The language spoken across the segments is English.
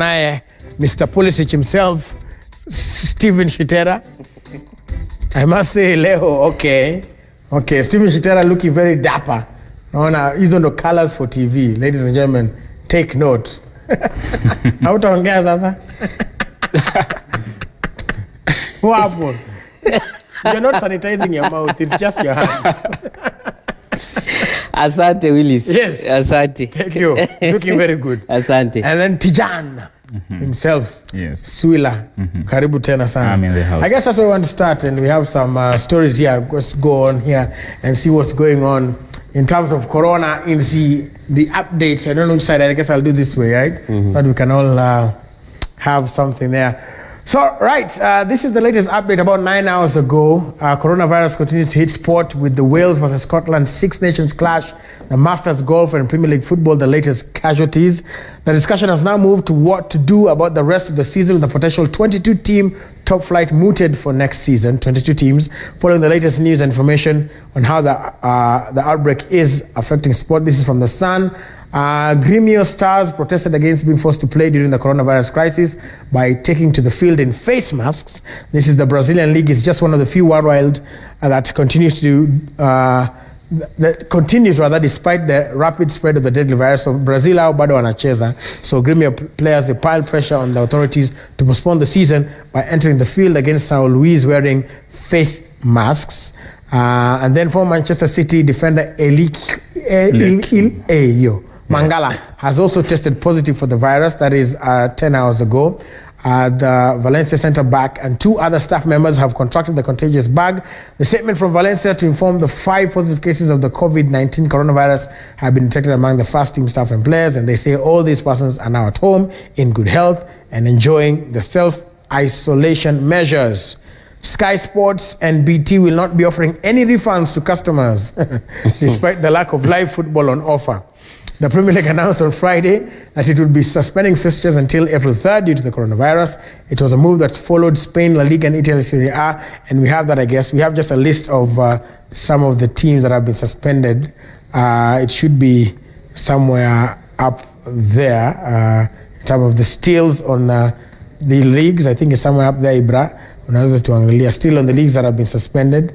Mr. Pulisic himself, Steven Shitera. I must say, Leo, okay, Steven Shitera looking very dapper. He's on the colors for TV. Ladies and gentlemen, take note. How to ongea sasa? What happened? You're not sanitizing your mouth, it's just your hands. Asante, Willis. Yes. Asante. Thank you. Looking very good. Asante. And then Tijan himself. Yes. Swila. Karibu tena sana. I'm in the house. I guess that's where we want to start, and we have some stories here. Let's go on here and see what's going on in terms of Corona and see the updates. I don't know which side. I guess I'll do this way, right? So that we can all have something there. So, right, this is the latest update. About 9 hours ago, coronavirus continues to hit sport with the Wales versus Scotland Six Nations clash, the Masters Golf and Premier League football, the latest casualties. The discussion has now moved to what to do about the rest of the season with the potential 22-team top flight mooted for next season, 22 teams, following the latest news and information on how the outbreak is affecting sport. This is from The Sun. Gremio Stars protested against being forced to play during the coronavirus crisis by taking to the field in face masks. This is the Brazilian League. It's just one of the few worldwide that continues despite the rapid spread of the deadly virus. So Brazil out bado wanacheza. So Gremio players, they piled pressure on the authorities to postpone the season by entering the field against São Luís wearing face masks. And then for Manchester City defender Mangala has also tested positive for the virus. That is 10 hours ago. The Valencia centre-back and 2 other staff members have contracted the contagious bug. The statement from Valencia to inform the 5 positive cases of the COVID-19 coronavirus have been detected among the first team staff and players, and they say all these persons are now at home in good health and enjoying the self-isolation measures. Sky Sports and BT will not be offering any refunds to customers despite the lack of live football on offer. The Premier League announced on Friday that it would be suspending fixtures until April 3rd due to the coronavirus. It was a move that followed Spain, La Liga and Italy Serie A, and we have that, I guess. We have just a list of some of the teams that have been suspended. It should be somewhere up there. In terms of the stills on the leagues, I think it's somewhere up there, Ibra. Still on the leagues that have been suspended.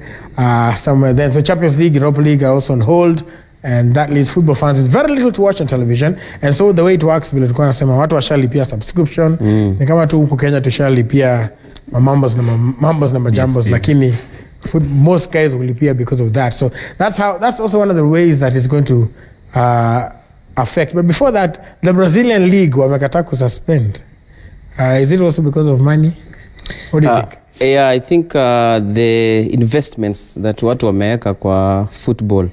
Somewhere there. So Champions League, Europa League are also on hold. And that leaves football fans with very little to watch on television. And so the way it works, vile tulikuwa nasema watu washalipia subscription. Ni kama tu huko Kenya tushalipia mambos na majambos, lakini most guys will lipia because of that. So that's also one of the ways that is going to affect. But before that, the Brazilian League wamekataa kususpend. Is it also because of money? What do you think? Yeah, I think the investments that watu wameweka kwa football,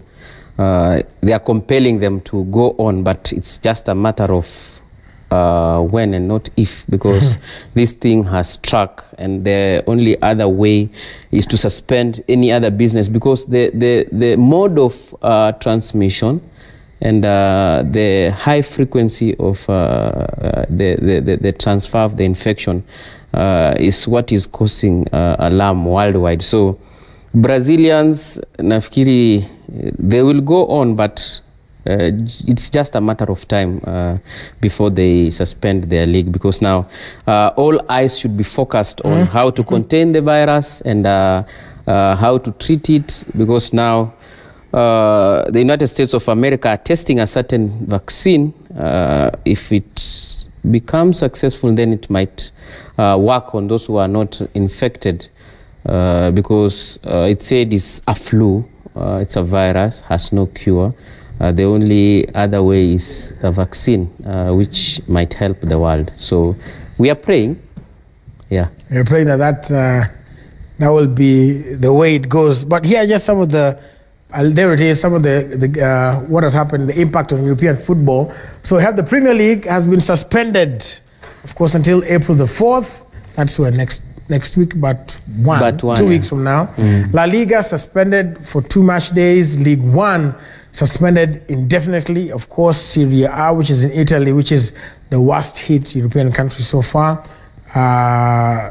they are compelling them to go on, but it's just a matter of when and not if, because this thing has struck, and the only other way is to suspend any other business, because the mode of transmission and the high frequency of the transfer of the infection is what is causing alarm worldwide. So Brazilians, nafikiri, they will go on, but it's just a matter of time before they suspend their league, because now all eyes should be focused on how to contain the virus and how to treat it, because now the United States of America are testing a certain vaccine. If it becomes successful, then it might work on those who are not infected, because it said it's a flu. It's a virus, has no cure. The only other way is a vaccine, which might help the world. So we are praying. Yeah. We're praying that will be the way it goes. But here are just some of the, there it is, some of the what has happened, the impact on European football. So we have the Premier League has been suspended, of course, until April the 4th. That's where next week, but 2 weeks from now. La Liga suspended for 2 match days. League One suspended indefinitely. Of course, Serie A, which is in Italy, which is the worst hit European country so far,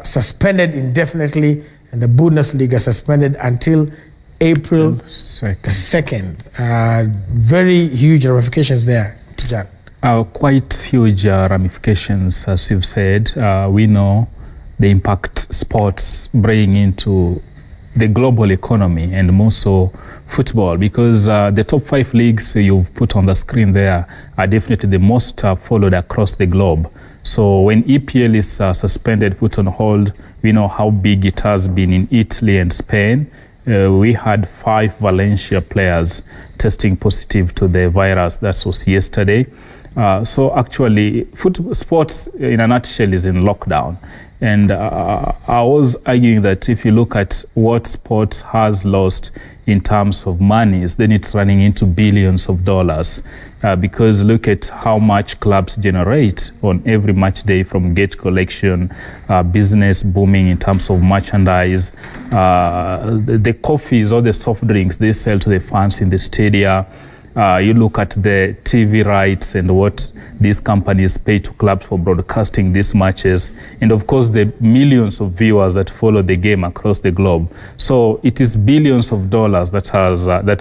suspended indefinitely. And the Bundesliga suspended until April 2nd. Very huge ramifications there, Tijan. Quite huge ramifications, as you've said. We know the impact sports bring into the global economy, and more so football, because the top 5 leagues you've put on the screen there are definitely the most followed across the globe. So when EPL is suspended, put on hold, we know how big it has been in Italy and Spain. We had 5 Valencia players testing positive to the virus. That was yesterday. So actually, sports in a nutshell is in lockdown. And I was arguing that if you look at what sports has lost in terms of monies, then it's running into billions of dollars. Because look at how much clubs generate on every match day from gate collection, business booming in terms of merchandise, the coffees or the soft drinks they sell to the fans in the stadia. You look at the TV rights and what these companies pay to clubs for broadcasting these matches, and of course the millions of viewers that follow the game across the globe. So it is billions of dollars that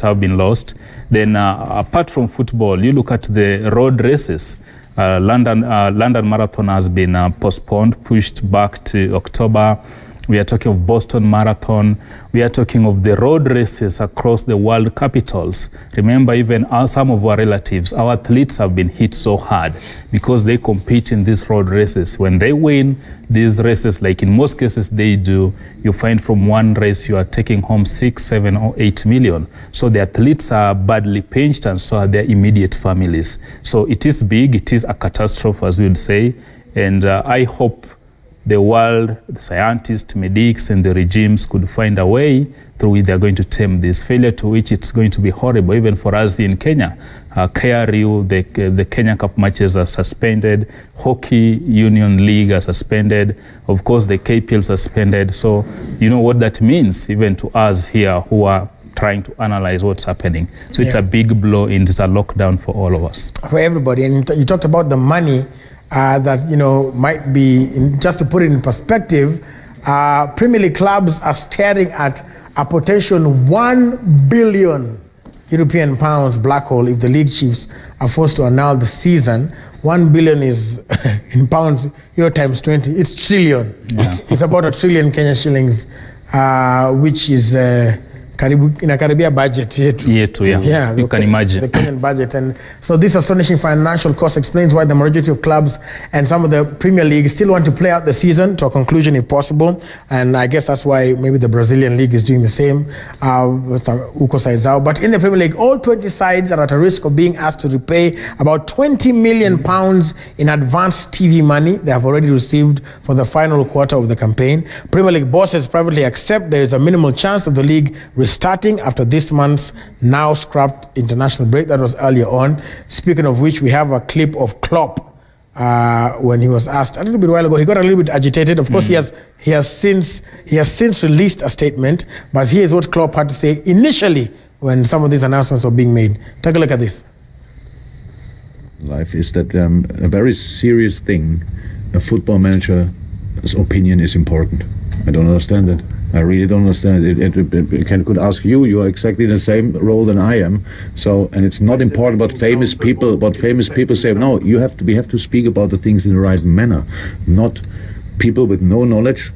have been lost. Then apart from football, you look at the road races. London Marathon has been postponed, pushed back to October. We are talking of Boston Marathon. We are talking of the road races across the world capitals. Remember, even some of our relatives, our athletes have been hit so hard because they compete in these road races. When they win these races, like in most cases they do, you find from one race you are taking home 6, 7, or 8 million. So the athletes are badly pinched, and so are their immediate families. So it is big, it is a catastrophe, as we would say. And I hope the world, the scientists, medics, and the regimes could find a way through which they're going to tame this failure, to which it's going to be horrible, even for us in Kenya. KRU, the Kenya Cup matches are suspended. Hockey Union League are suspended. Of course, the KPL suspended. So you know what that means, even to us here who are trying to analyze what's happening. So it's a big blow, and it's a lockdown for all of us. For everybody. And you talked about the money that, you know, might be, just to put it in perspective, Premier League clubs are staring at a potential 1 billion European pounds black hole if the league chiefs are forced to annul the season. 1 billion is, in pounds, euro times 20, it's trillion. Yeah. It's about 1 trillion Kenya shillings, which is in a Caribbean budget yeah, you can imagine the Kenyan budget. And so this astonishing financial cost explains why the majority of clubs and some of the Premier League still want to play out the season to a conclusion if possible. And I guess that's why maybe the Brazilian League is doing the same with Uko sides out. But in the Premier League, all 20 sides are at a risk of being asked to repay about 20 million pounds in advanced TV money they have already received for the final quarter of the campaign. Premier League bosses privately accept there is a minimal chance of the league restarting after this month's now scrapped international break that was earlier on. Speaking of which, we have a clip of Klopp when he was asked a little bit while ago. He got a little bit agitated. Of course, he has since released a statement, but here's what Klopp had to say initially when some of these announcements were being made. Take a look at this. Life is that a very serious thing. A football manager's opinion is important. I don't understand it. I really don't understand it. I could ask you. You are exactly the same role than I am. So, and it's not important what famous people say. No, we have to speak about the things in the right manner, not people with no knowledge,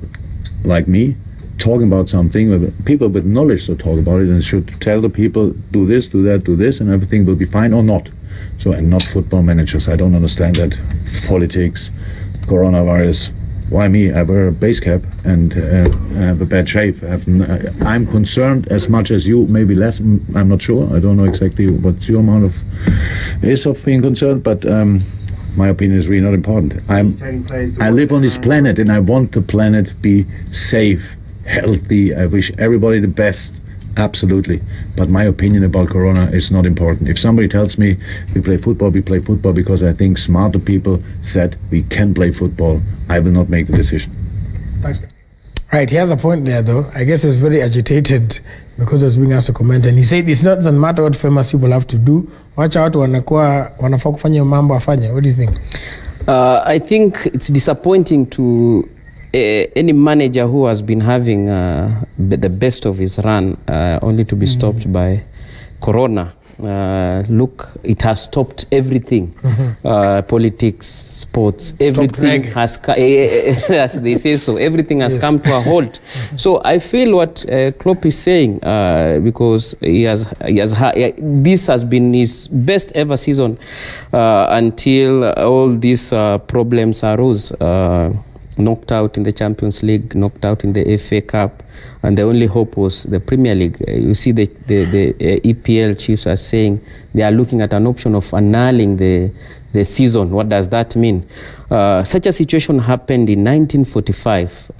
like me, talking about something. People with knowledge should talk about it and should tell the people, do this, do that, do this, and everything will be fine or not. So, and not football managers. I don't understand that. Politics, coronavirus. Why me? I wear a base cap and have a bad shave. I'm concerned as much as you, maybe less. I'm not sure. I don't know exactly what your amount of being concerned, but my opinion is really not important. I live on this planet, and I want the planet be safe, healthy. I wish everybody the best. Absolutely. But my opinion about Corona is not important. If somebody tells me we play football because I think smarter people said we can play football, I will not make the decision. Right, he has a point there though. I guess he was very agitated because he was being asked to comment, and he said it doesn't matter what famous people have to do. Wacha watu wanafaa kufanya mambo afanye. What do you think? I think it's disappointing to any manager who has been having the best of his run only to be stopped by Corona. look, it has stopped everything. Politics, sports, everything has, as they say so, everything has come to a halt. So I feel what Klopp is saying, because this has been his best ever season until all these problems arose. Knocked out in the Champions League, knocked out in the FA Cup, and the only hope was the Premier League. You see the EPL chiefs are saying they are looking at an option of annulling the season. What does that mean? Such a situation happened in 1945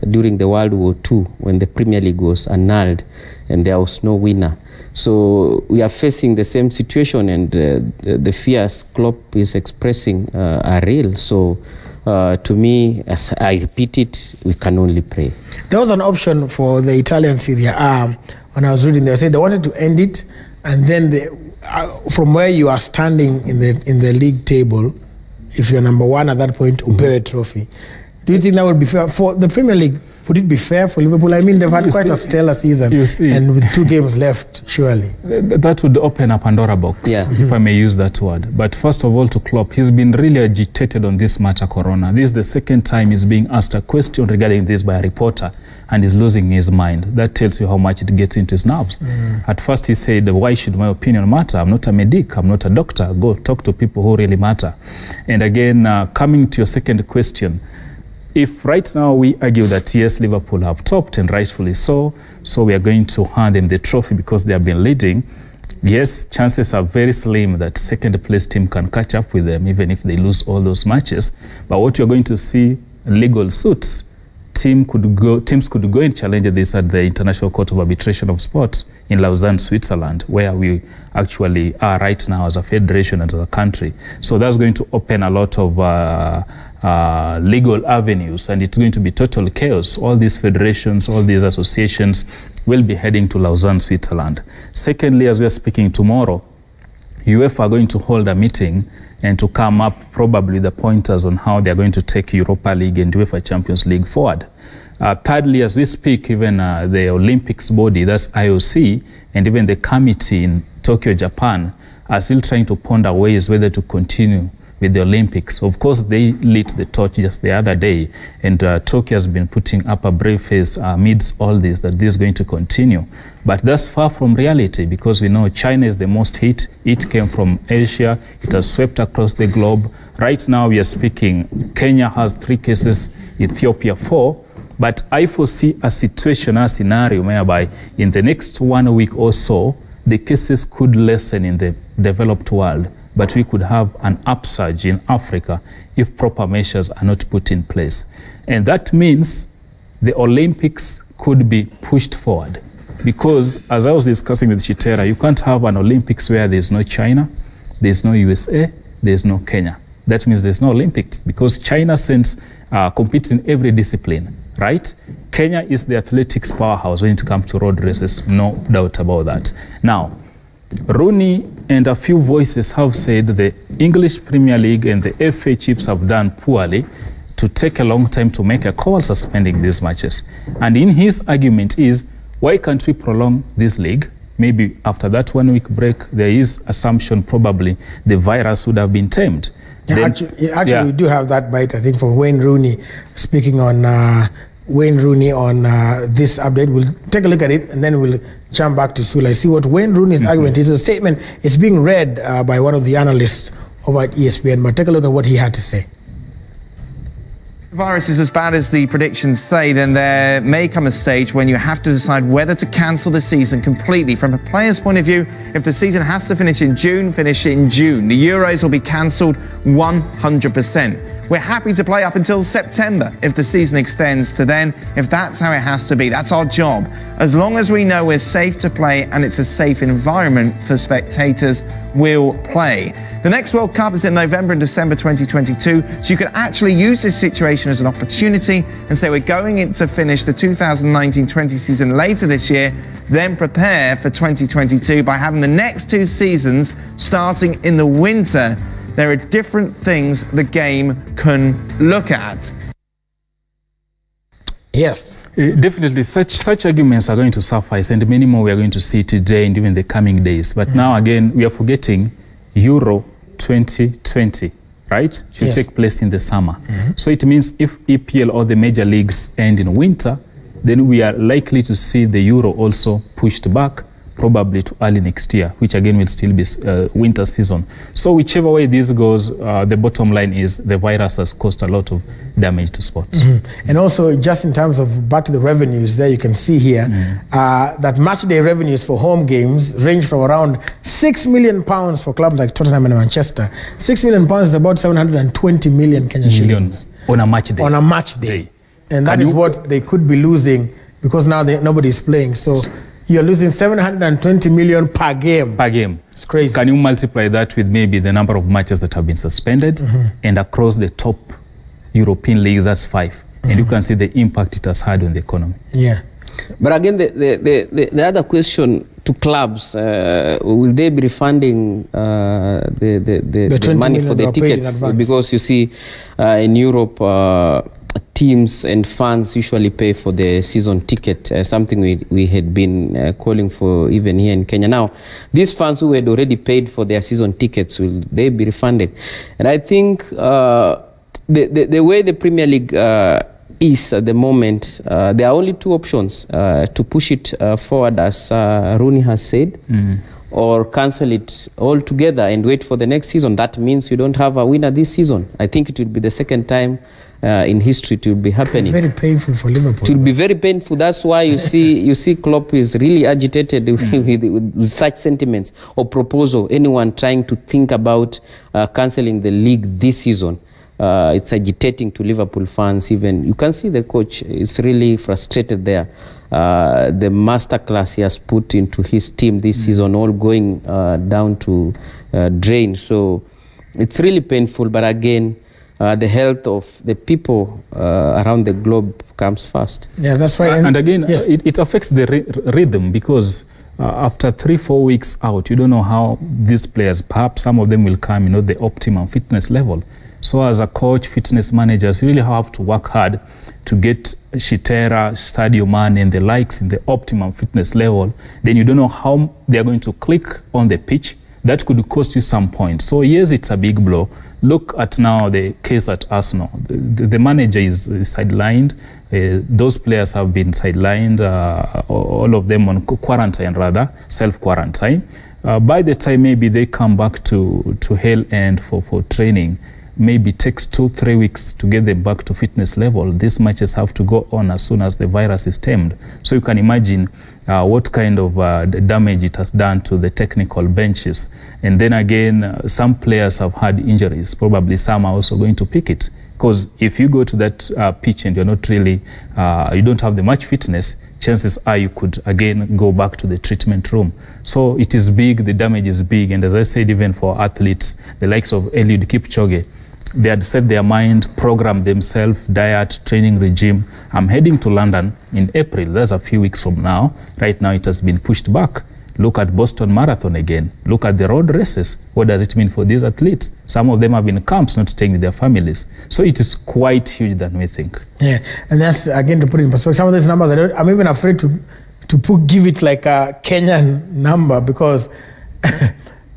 during the World War II, when the Premier League was annulled and there was no winner. So we are facing the same situation, and the fears Klopp is expressing are real. So to me, as I repeat it, we can only pray. There was an option for the Italian Serie A. When I was reading, they said they wanted to end it, and then from where you are standing in the league table, if you're number one at that point, bear a trophy. Do you think that would be fair for the Premier League? Would it be fair for Liverpool? I mean, they've had quite a stellar season, and with 2 games left, surely. That would open a Pandora box, if I may use that word. But first of all, to Klopp, he's been really agitated on this matter, Corona. This is the second time he's being asked a question regarding this by a reporter, and he's losing his mind. That tells you how much it gets into his nerves. At first he said, why should my opinion matter? I'm not a medic, I'm not a doctor. Go talk to people who really matter. And again, coming to your second question, if right now we argue that yes, Liverpool have topped, and rightfully so we are going to hand them the trophy because they have been leading, yes, chances are very slim that second place team can catch up with them, even if they lose all those matches. But what you're going to see, legal suits. Teams could go and challenge this at the International Court of Arbitration of Sports in Lausanne, Switzerland, where we actually are right now as a federation and as a country. So that's going to open a lot of legal avenues, and it's going to be total chaos. All these federations, all these associations will be heading to Lausanne, Switzerland. Secondly, as we are speaking tomorrow, UEFA are going to hold a meeting and to come up probably the pointers on how they're going to take Europa League and UEFA Champions League forward. Thirdly, as we speak, even the Olympics body, that's IOC, and even the committee in Tokyo, Japan, are still trying to ponder ways whether to continue with the Olympics. Of course, they lit the torch just the other day, and Tokyo has been putting up a brave face amidst all this, that this is going to continue. But that's far from reality, because we know China is the most hit. It came from Asia. It has swept across the globe. Right now we are speaking, Kenya has 3 cases, Ethiopia 4. But I foresee a situation, a scenario whereby in the next 1 week or so, the cases could lessen in the developed world, but we could have an upsurge in Africa if proper measures are not put in place. And that means the Olympics could be pushed forward. Because as I was discussing with Chitera, you can't have an Olympics where there's no China, there's no USA, there's no Kenya. That means there's no Olympics, because China competes in every discipline, right? Kenya is the athletics powerhouse when it comes to road races, no doubt about that. Now, Rooney and a few voices have said the English Premier League and the FA chiefs have done poorly to take a long time to make a call suspending these matches. And in his argument is, why can't we prolong this league? Maybe after that 1 week break, there is assumption probably the virus would have been tamed. Yeah, actually, we do have that bite, I think, for Wayne Rooney, speaking on Wayne Rooney on this update. We'll take a look at it, and then we'll jump back to Sula. See what Wayne Rooney's argument is. A statement is being read by one of the analysts over at ESPN, but take a look at what he had to say. If the virus is as bad as the predictions say, then there may come a stage when you have to decide whether to cancel the season completely. From a player's point of view, if the season has to finish in June, finish in June. The Euros will be cancelled 100%. We're happy to play up until September if the season extends to then, if that's how it has to be. That's our job. As long as we know we're safe to play and it's a safe environment for spectators, we'll play. The next World Cup is in November and December 2022, so you can actually use this situation as an opportunity and say we're going in to finish the 2019-20 season later this year, then prepare for 2022 by having the next 2 seasons starting in the winter. There are different things the game can look at. Yes. Definitely, such arguments are going to suffice, and many more we are going to see today and even the coming days. But now again, we are forgetting Euro 2020, right? Should take place in the summer. So it means if EPL or the major leagues end in winter, then we are likely to see the Euro also pushed back, probably to early next year, which again will still be winter season. So whichever way this goes, the bottom line is the virus has caused a lot of damage to sports. And also, just in terms of back to the revenues, there you can see here that match day revenues for home games range from around £6 million for clubs like Tottenham and Manchester. £6 million is about 720 million Kenya shillings on a match day. On a match day. And that is what they could be losing because now nobody is playing. So you're losing 720 million per game. Per game. It's crazy. Can you multiply that with maybe the number of matches that have been suspended? And across the top European leagues, that's 5. And you can see the impact it has had on the economy. Yeah. But again, the other question to clubs, will they be refunding the money for the tickets? Because you see, in Europe, teams and fans usually pay for the season ticket, something we had been calling for even here in Kenya. Now, these fans who had already paid for their season tickets, will they be refunded? And I think the way the Premier League is at the moment, there are only 2 options, to push it forward, as Rooney has said, or cancel it altogether and wait for the next season. That means you don't have a winner this season. I think it will be the second time in history it will be happening. Very painful for Liverpool. It will be very painful. That's why you see Klopp is really agitated with such sentiments or proposal. Anyone trying to think about cancelling the league this season, it's agitating to Liverpool fans. Even you can see the coach is really frustrated there. The masterclass he has put into his team this season, all going down to drain. So it's really painful. But again, the health of the people around the globe comes first. Yeah, that's right. And again, it affects the rhythm, because after 3-4 weeks out, you don't know how these players, perhaps some of them will come, the optimum fitness level. So as a coach, fitness managers really have to work hard to get Shitera, Sadio Mane and the likes in the optimum fitness level. Then you don't know how they're going to click on the pitch. That could cost you some points. So yes, it's a big blow. Look at now the case at Arsenal. The manager is sidelined. Those players have been sidelined, all of them on quarantine, rather, self-quarantine. By the time maybe they come back to Hale End for training, maybe takes 2-3 weeks to get them back to fitness level. These matches have to go on as soon as the virus is tamed. So you can imagine what kind of damage it has done to the technical benches. And then again, some players have had injuries. Probably some are also going to pick it. Because if you go to that pitch and you're not really, you don't have the much fitness, chances are you could again go back to the treatment room. So it is big, the damage is big. And as I said, even for athletes, the likes of Eliud Kipchoge, they had set their mind, programmed themselves, diet, training regime. I'm heading to London in April. That's a few weeks from now. Right now, it has been pushed back. Look at Boston Marathon again. Look at the road races. What does it mean for these athletes? Some of them have been in camps, not staying with their families. So it is quite huge than we think. Yeah, and that's, again, to put it in perspective, some of these numbers, I'm even afraid to give it like a Kenyan number, because...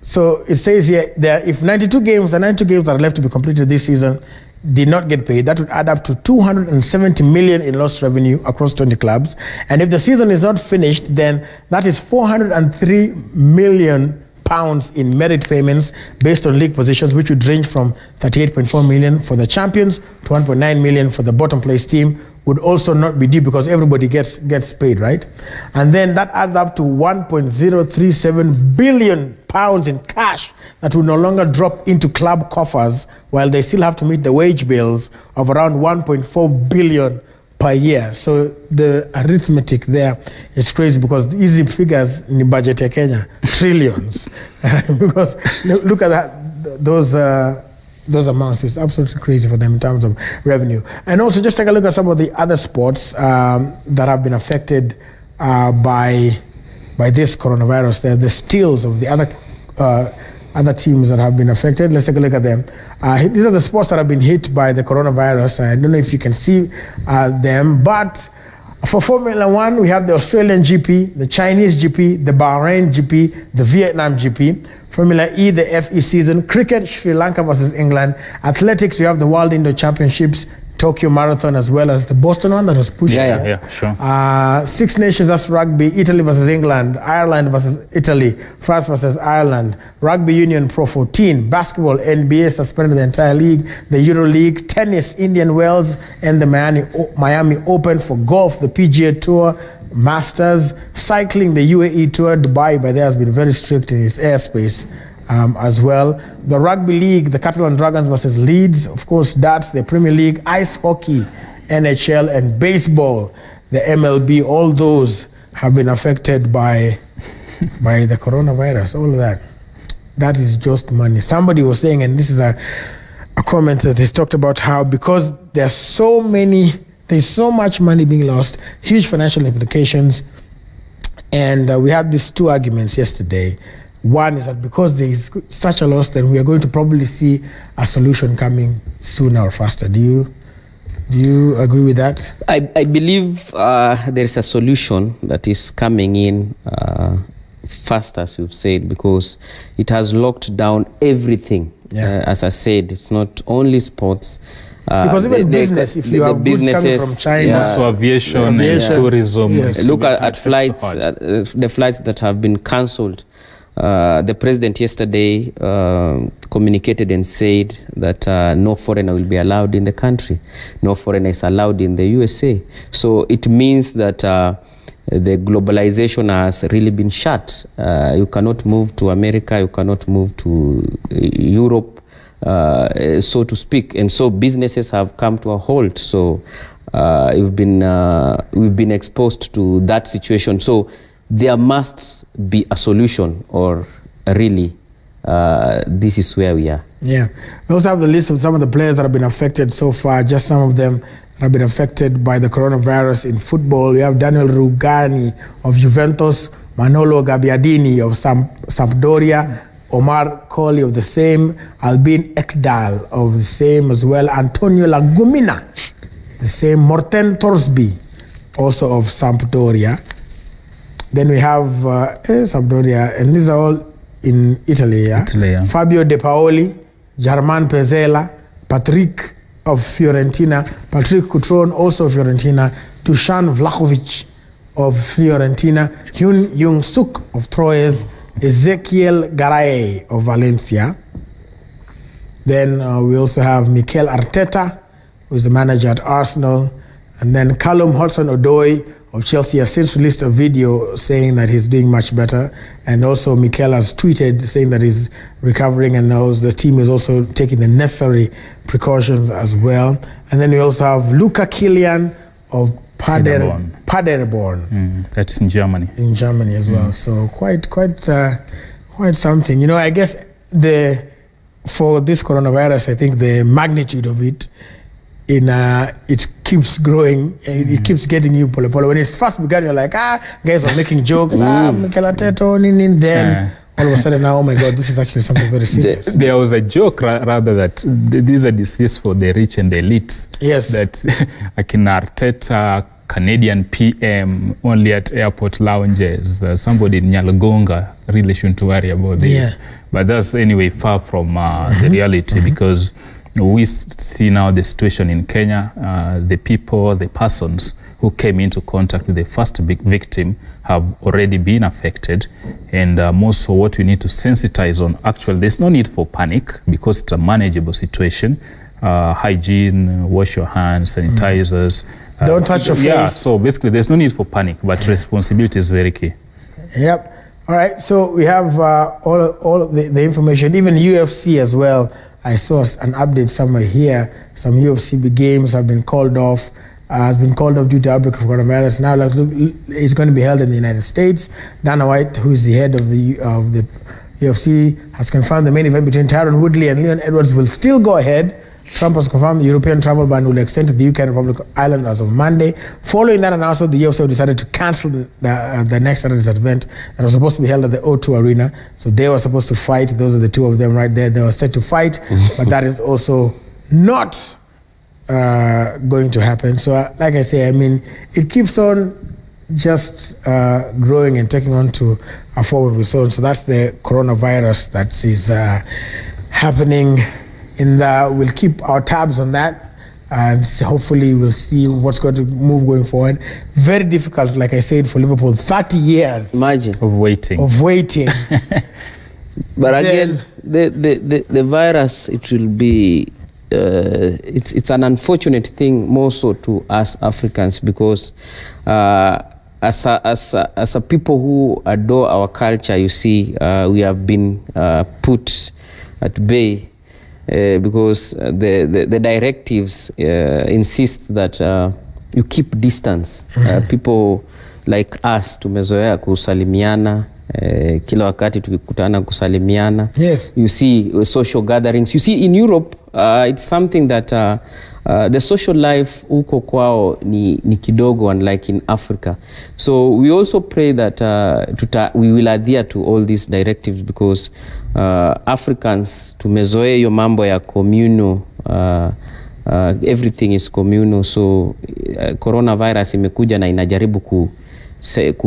So it says here that if the 92 games that are left to be completed this season did not get paid, that would add up to 270 million in lost revenue across 20 clubs. And if the season is not finished, then that is 403 million pounds in merit payments based on league positions, which would range from 38.4 million for the champions to 1.9 million for the bottom place team, would also not be due because everybody gets paid, right? And then that adds up to 1.037 billion pounds in cash that will no longer drop into club coffers, while they still have to meet the wage bills of around 1.4 billion per year. So the arithmetic there is crazy, because the easy figures in the budget of Kenya, trillions. Because look at that, those amounts. It's absolutely crazy for them in terms of revenue. And also just take a look at some of the other sports that have been affected by this coronavirus. The stills of the other teams that have been affected. Let's take a look at them. These are the sports that have been hit by the coronavirus. I don't know if you can see them, but for Formula One, we have the Australian GP, the Chinese GP, the Bahrain GP, the Vietnam GP. Formula E, the FE season. Cricket, Sri Lanka versus England. Athletics, we have the World Indoor Championships, Tokyo Marathon, as well as the Boston one that was pushed. Yeah, sure. Six Nations, that's rugby. Italy versus England. Ireland versus Italy. France versus Ireland. Rugby Union Pro 14. Basketball, NBA suspended the entire league. The Euro League. Tennis, Indian Wells and the Miami Open. For golf, the PGA Tour, Masters. Cycling, the UAE Tour. Dubai by there has been very strict in its airspace as well. The Rugby League, the Catalan Dragons versus Leeds. Of course, darts, the Premier League. Ice hockey, NHL, and baseball, the MLB. All those have been affected by the coronavirus. All of that. That is just money. Somebody was saying, and this is a comment that they talked about how because there's so much money being lost, huge financial implications. And we had these two arguments yesterday. One is that because there is such a loss, then we are going to probably see a solution coming sooner or faster. Do you agree with that? I believe there is a solution that is coming in fast, as you've said, because it has locked down everything. As I said, it's not only sports. Because even business, if you have goods coming from China. Also aviation and tourism. Yes. Look at flights, the flights that have been cancelled. The president yesterday communicated and said that no foreigner will be allowed in the country. No foreigner is allowed in the USA. So it means that the globalization has really been shut. You cannot move to America, you cannot move to Europe, so to speak. And so businesses have come to a halt. So we've been exposed to that situation. So there must be a solution, or really this is where we are. Yeah. We also have the list of some of the players that have been affected so far, just some of them that have been affected by the coronavirus in football. We have Daniel Rugani of Juventus, Manolo Gabbiadini of Sampdoria, Omar Colley of the same, Albin Ekdal of the same as well, Antonio Lagumina, the same, Morten Thorsby, also of Sampdoria. Then we have Sampdoria, and these are all in Italy. Fabio De Paoli, German Pezzella, Patrick of Fiorentina, Patrick Cutrone, also of Fiorentina, Dusan Vlahovic of Fiorentina, Hyun Young-suk of Troyes, Ezequiel Garay of Valencia. Then we also have Mikel Arteta, who is the manager at Arsenal, and then Callum Hudson-Odoi of Chelsea has since released a video saying that he's doing much better, and also Mikel has tweeted saying that he's recovering and knows the team is also taking the necessary precautions as well. And then we also have Luca Kilian of Paderborn. That's in Germany. In Germany as well. So quite something. You know, I guess for this coronavirus, I think the magnitude of it it keeps growing. It keeps getting you polo. When it's first began, you're like, guys are making jokes. Mikel Arteta, then all of a sudden now, oh my God, this is actually something very serious. There was a joke rather that these are diseases for the rich and the elite. Yes. That Akin Arteta, Canadian PM, only at airport lounges. Somebody in Nyalagonga really shouldn't worry about this. Yeah. But that's anyway far from the reality, because we see now the situation in Kenya. The persons who came into contact with the first big victim have already been affected. And more so what we need to sensitize on, actually, there's no need for panic because it's a manageable situation. Hygiene, wash your hands, sanitizers. Don't touch your face. Yeah, so basically there's no need for panic, but responsibility is very key. Yep. All right, so we have all of the information, even UFC as well. I saw an update somewhere here. Some UFC games have been called off. Has been called off due to outbreak of coronavirus. Now, it's going to be held in the United States. Dana White, who is the head of the UFC, has confirmed the main event between Tyron Woodley and Leon Edwards will still go ahead Trump has confirmed the European travel ban will extend to the UK and Republic of Ireland as of Monday. Following that announcement, the UFC decided to cancel the next Saturday's event that was supposed to be held at the O2 Arena. So they were supposed to fight. Those are the two of them right there. They were set to fight, but that is also not going to happen. So like I say, I mean, it keeps on just growing and taking on to a forward with so that's the coronavirus that is happening. We'll keep our tabs on that, and hopefully we'll see what's going to move going forward. Very difficult, like I said, for Liverpool. 30 years. Imagine of waiting. But again, the virus, it will be. It's an unfortunate thing, more so to us Africans, because as a people who adore our culture, you see, we have been put at bay. Because the directives insist that you keep distance. People like us tumezoea kusalimiana, kila wakati tukikutana kusalimiana. Yes. You see social gatherings. You see in Europe, it's something that the social life huko kwao ni kidogo, unlike in Africa. So we also pray that we will adhere to all these directives, because Africans tumezoea hiyo mambo ya communal, everything is communal. So coronavirus imekuja na inajaribu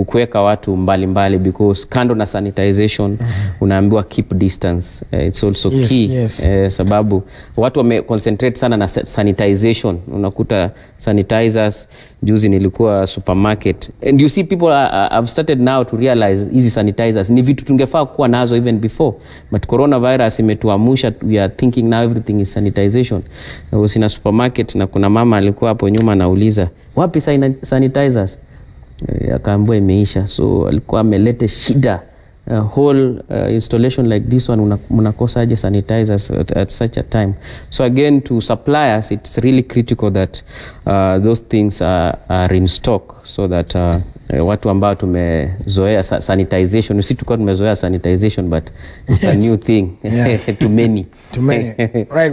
kuweka watu mbali, because kando na sanitization unaambiwa keep distance. It's also key. Sababu watu wame concentrate sana na sanitization. Unakuta sanitizers. Juzi nilikuwa supermarket, and you see people have started now to realize hizi sanitizers ni vitu tungefaa kuwa nazo even before, but coronavirus imetuamusha. We are thinking now everything is sanitization. I was in a supermarket na kuna mama alikuwa hapo nyuma anauliza wapi sanitizers, akaambiwa imeisha. So alikuwa amelete shida, whole installation like this one mnakosa aje sanitizers at such a time. So again, to suppliers, it's really critical that those things are in stock, so that watu ambao tumezoea sanitization, you see, tulikuwa tumezoea sanitization, but it's a new thing to many. Right.